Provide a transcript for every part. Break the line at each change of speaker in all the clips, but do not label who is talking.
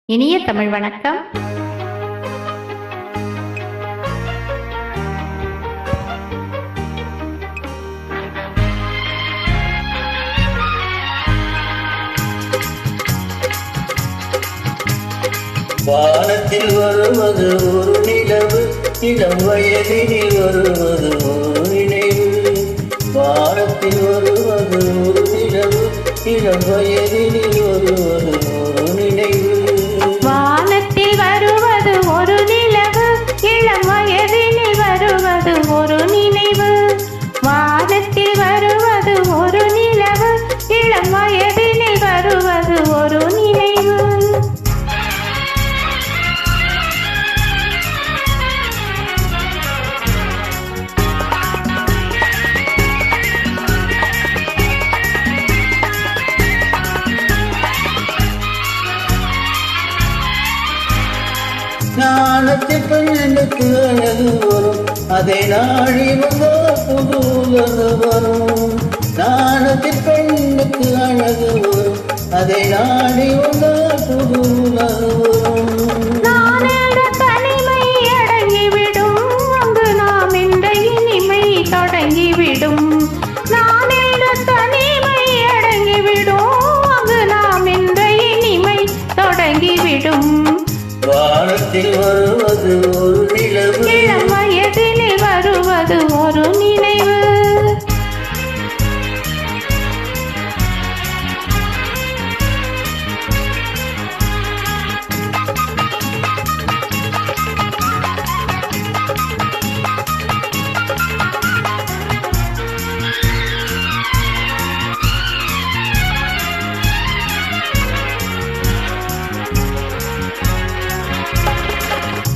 இனிய தமிழ் வணக்கம்.
வானத்தில் வருவது ஒரு நிலவு, இளம் வயதினில் வருவது ஒரு நினைவு. வானத்தில் வருவது ஒரு நிலவு, இளம் வயதினில் வருவது ஒரு நினைவு.
வானத்தில் வருவது ஒரு நிலவு, இளம் வயதினில் வருவது ஒரு நினைவு. வானத்தில் வருவது ஒரு நிலவு, இளம் வயதினில் வருவது ஒரு நினைவு.
ஞானத்தில் பெண்ணுக்கு அழகு வரும், அதை நாடி வந்தால் புதுலகு வரும். ஞானத்தில் பெண்ணுக்கு அழகு வரும், அதை நாடி வந்தால் புதுலகு வரும்.
தனிமை அடங்கிவிடும், அங்கு நாம் என்ற இனிமை தொடங்கிவிடும். தனிமை அடங்கிவிடும், அங்கு நாம் என்ற இனிமை தொடங்கிவிடும்.
வானத்தில் வருவது ஒரு நிலவு,
இளம் வயதினில் வருவது ஒரு நினைவு.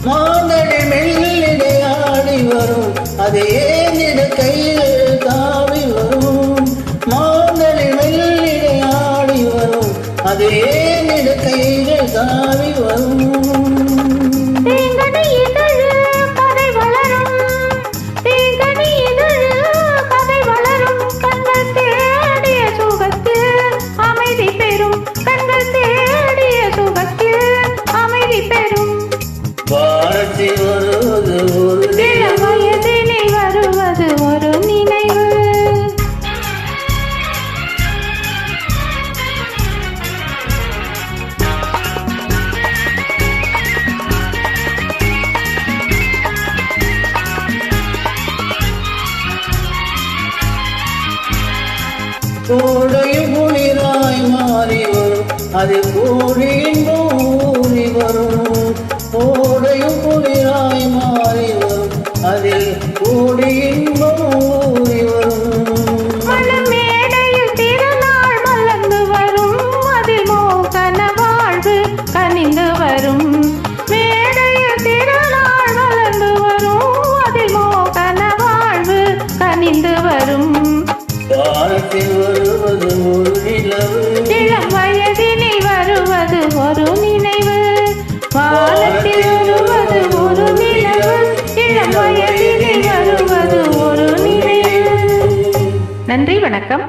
மாந்தடி மெல்லிடை ஆடி வரும், அதை ஏந்திட கையில் தாவி வரும். மாந்தடி மெல்லிடை ஆடி வரும், அதை ஏந்திட கையில் தாவி வரும். வானத்தில் வருவது ஒரு
இளம் வயதினில் வருவது ஒரு நினைவு.
கோடையும் குளிராய் மாறி வரும், அது கோடியின் ஊறி வரும். கோடையும் குளிராய் மாறி வரும், அதில் கோடியின் ஊறி வரும்.
மனமேடையில் திருநாள் மலர்ந்து வரும், அதில் மோகன வாழ்வு கனிந்து வரும். மேடையில் திருநாள் மலர்ந்து வரும், அதில் மோகன வாழ்வு கனிந்து வரும்.
வானத்தில் வருவது ஒரு நிலவு,
இளம் வயதினில் வருவது ஒரு நினைவு. வானத்தில் வருவது ஒரு நிலவு, இளம் வயதினில் வருவது ஒரு நினைவு. நன்றி, வணக்கம்.